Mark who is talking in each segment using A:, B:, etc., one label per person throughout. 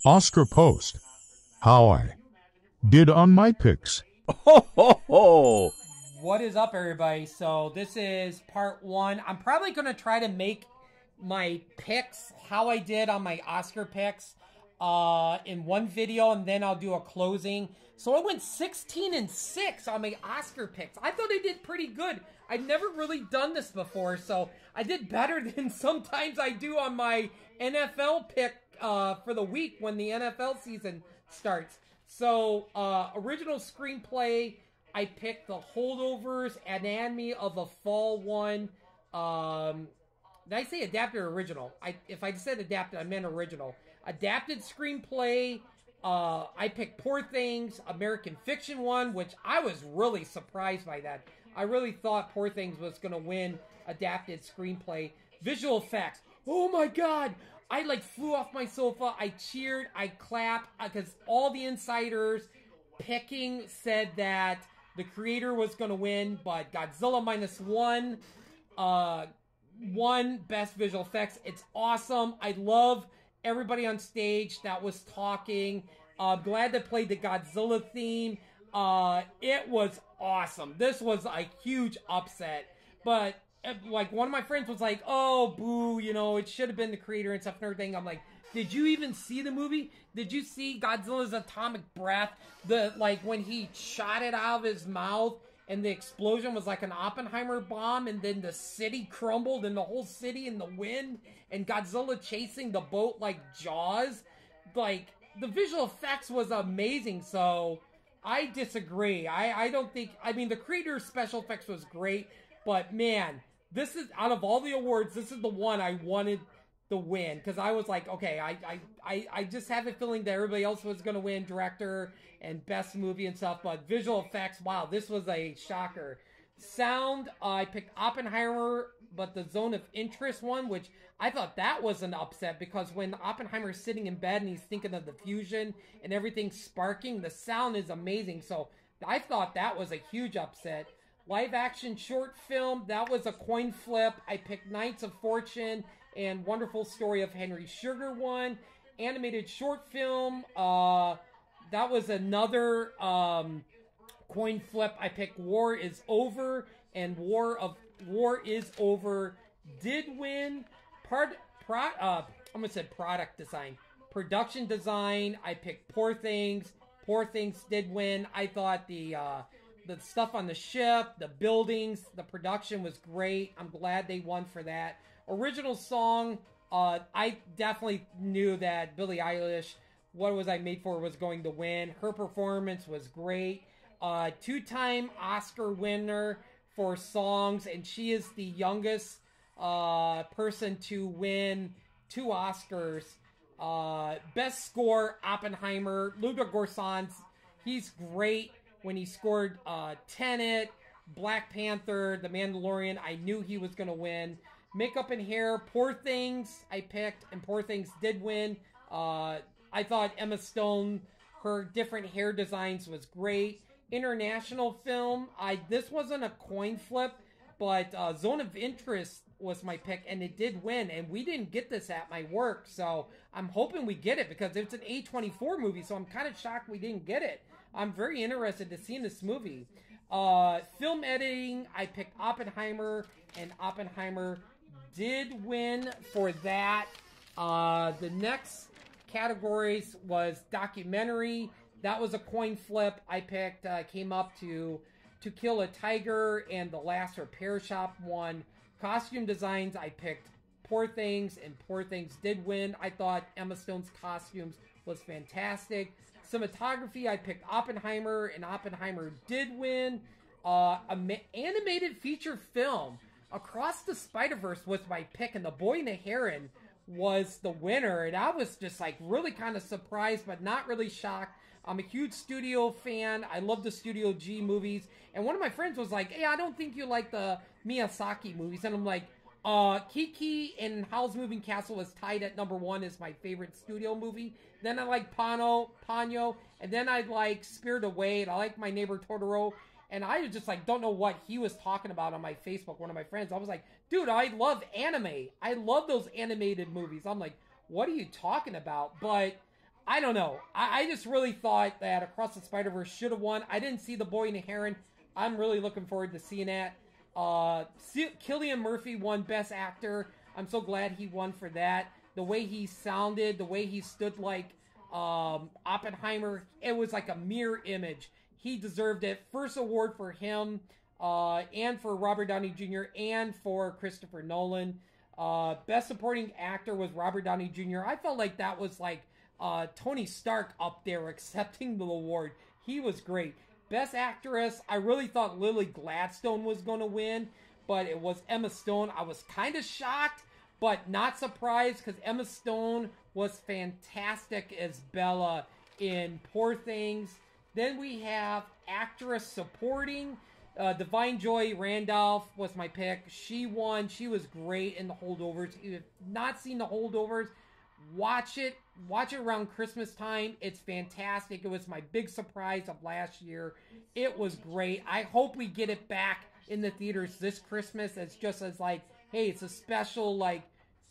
A: Oscar post. How I did on my picks.
B: Ho, ho, ho.
C: What is up, everybody? So this is part one. I'm probably going to try to make my picks, how I did on my Oscar picks, in one video, and then I'll do a closing. So I went 16-6 on my Oscar picks. I thought I did pretty good. I've never really done this before, so I did better than sometimes I do on my NFL pick for the week when the NFL season starts. So, original screenplay, I picked The Holdovers, Anatomy of a Fall one. Did I say adapted or original? If I said adapted, I meant original. Adapted screenplay, I picked Poor Things, American Fiction one, which I was really surprised by that. I really thought Poor Things was going to win adapted screenplay. Visual effects. Oh my god! I flew off my sofa, I cheered, I clapped, because all the insiders picking said that the creator was going to win, but Godzilla Minus One won Best Visual Effects. It's awesome. I love everybody on stage that was talking. Glad they played the Godzilla theme. It was awesome. This was a huge upset, but one of my friends was like, oh, boo, it should have been the creator and stuff and everything. I'm like, did you even see the movie? Did you see Godzilla's atomic breath? When he shot it out of his mouth and the explosion was like an Oppenheimer bomb, and then the city crumbled and the whole city in the wind, and Godzilla chasing the boat like Jaws. The visual effects was amazing, so I disagree. I don't think, the creator's special effects was great, but man, this is, out of all the awards, this is the one I wanted to win, because I was like, okay, I just have a feeling that everybody else was going to win director and best movie and stuff, but visual effects, wow, this was a shocker. Sound, I picked Oppenheimer, but the Zone of Interest one, which I thought that was an upset, because when Oppenheimer's sitting in bed and he's thinking of the fusion and everything sparking, the sound is amazing, so I thought that was a huge upset. Live action short film, that was a coin flip. I picked Knights of Fortune and Wonderful Story of Henry Sugar one. Animated short film, that was another coin flip. I picked War is Over, and War is Over did win. I'm gonna say product design. Production design, I picked Poor Things. Poor Things did win. I thought the stuff on the ship, the buildings, the production was great. I'm glad they won for that. Original song, I definitely knew that Billie Eilish, What Was I Made For, was going to win. Her performance was great. Two-time Oscar winner for songs, and she is the youngest person to win 2 Oscars. Best score, Oppenheimer. Ludwig Göransson, he's great. When he scored Tenet, Black Panther, The Mandalorian, I knew he was going to win. Makeup and hair, Poor Things I picked, and Poor Things did win. I thought Emma Stone, her different hair designs was great. International film, this wasn't a coin flip, but Zone of Interest was my pick, and it did win, and we didn't get this at my work, so I'm hoping we get it, because it's an A24 movie, so I'm kind of shocked we didn't get it. I'm very interested to see this movie. Film editing, I picked Oppenheimer, and Oppenheimer did win for that. The next categories was documentary. That was a coin flip. I picked, came up to Kill a Tiger and The Last Repair Shop one. Costume designs, I picked Poor Things, and Poor Things did win. I thought Emma Stone's costumes was fantastic. Cinematography, I picked Oppenheimer, and Oppenheimer did win. Animated feature film, Across the Spider-Verse was my pick, and The Boy and the Heron was the winner. And I was just really kind of surprised, but not really shocked. I'm a huge Studio fan. I love the Studio G movies. And one of my friends was like, hey, I don't think you like the Miyazaki movies. And I'm like, Kiki and Howl's Moving Castle is tied at number 1 as my favorite studio movie. Then I like Ponyo, and then I like Spirit Away, and I like My Neighbor Totoro. And I just don't know what he was talking about on my Facebook, one of my friends. I was like, dude, I love anime. I love those animated movies. I'm like, what are you talking about? But I don't know. I just really thought that Across the Spider-Verse should have won. I didn't see The Boy and the Heron. I'm really looking forward to seeing that. Cillian Murphy won Best Actor. I'm so glad he won for that. The way he sounded, the way he stood like Oppenheimer, it was like a mirror image. He deserved it. First award for him, and for Robert Downey Jr. and for Christopher Nolan. Best Supporting Actor was Robert Downey Jr. I felt like that was like Tony Stark up there accepting the award. He was great. Best Actress, I really thought Lily Gladstone was going to win, but it was Emma Stone. I was kind of shocked, but not surprised, because Emma Stone was fantastic as Bella in Poor Things. Then we have Actress Supporting. Divine Joy Randolph was my pick. She won. She was great in The Holdovers. If you have not seen The Holdovers, watch it. Watch it around Christmas time. It's fantastic. It was my big surprise of last year. It was great. I hope we get it back in the theaters this Christmas. It's just as like, hey, it's a special like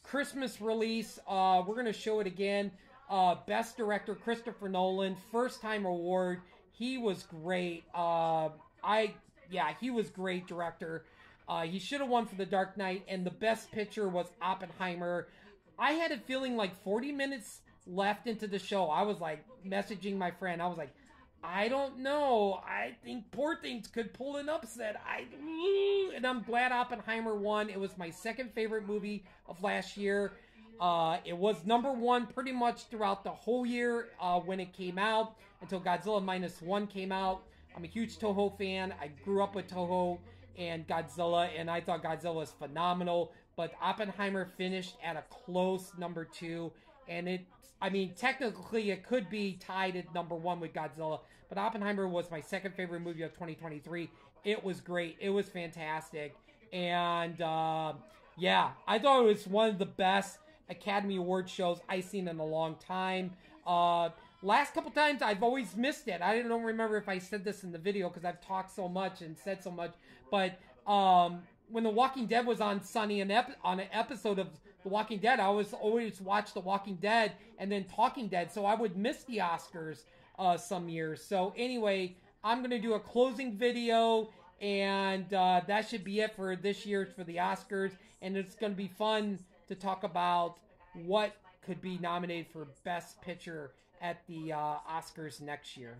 C: Christmas release. We're going to show it again. Best Director, Christopher Nolan. First time award. He was great. He was great director. He should have won for The Dark Knight, and the best picture was Oppenheimer. I had a feeling like 40 minutes left into the show. I was like messaging my friend. I was like, I don't know. I think Poor Things could pull an upset. And I'm glad Oppenheimer won. It was my second favorite movie of last year. It was number one pretty much throughout the whole year when it came out, until Godzilla Minus One came out. I'm a huge Toho fan. I grew up with Toho and Godzilla, and I thought Godzilla was phenomenal. But Oppenheimer finished at a close number 2, and technically it could be tied at number 1 with Godzilla, but Oppenheimer was my second favorite movie of 2023. It was great. It was fantastic. And, I thought it was one of the best Academy Award shows I've seen in a long time. Last couple times, I've always missed it. I don't remember if I said this in the video because I've talked so much and said so much. But when The Walking Dead was on Sunny, on an episode of The Walking Dead, I was always watch The Walking Dead and then Talking Dead. So I would miss the Oscars some years. So anyway, I'm going to do a closing video. And that should be it for this year for the Oscars. And it's going to be fun to talk about what could be nominated for Best Picture at the Oscars next year.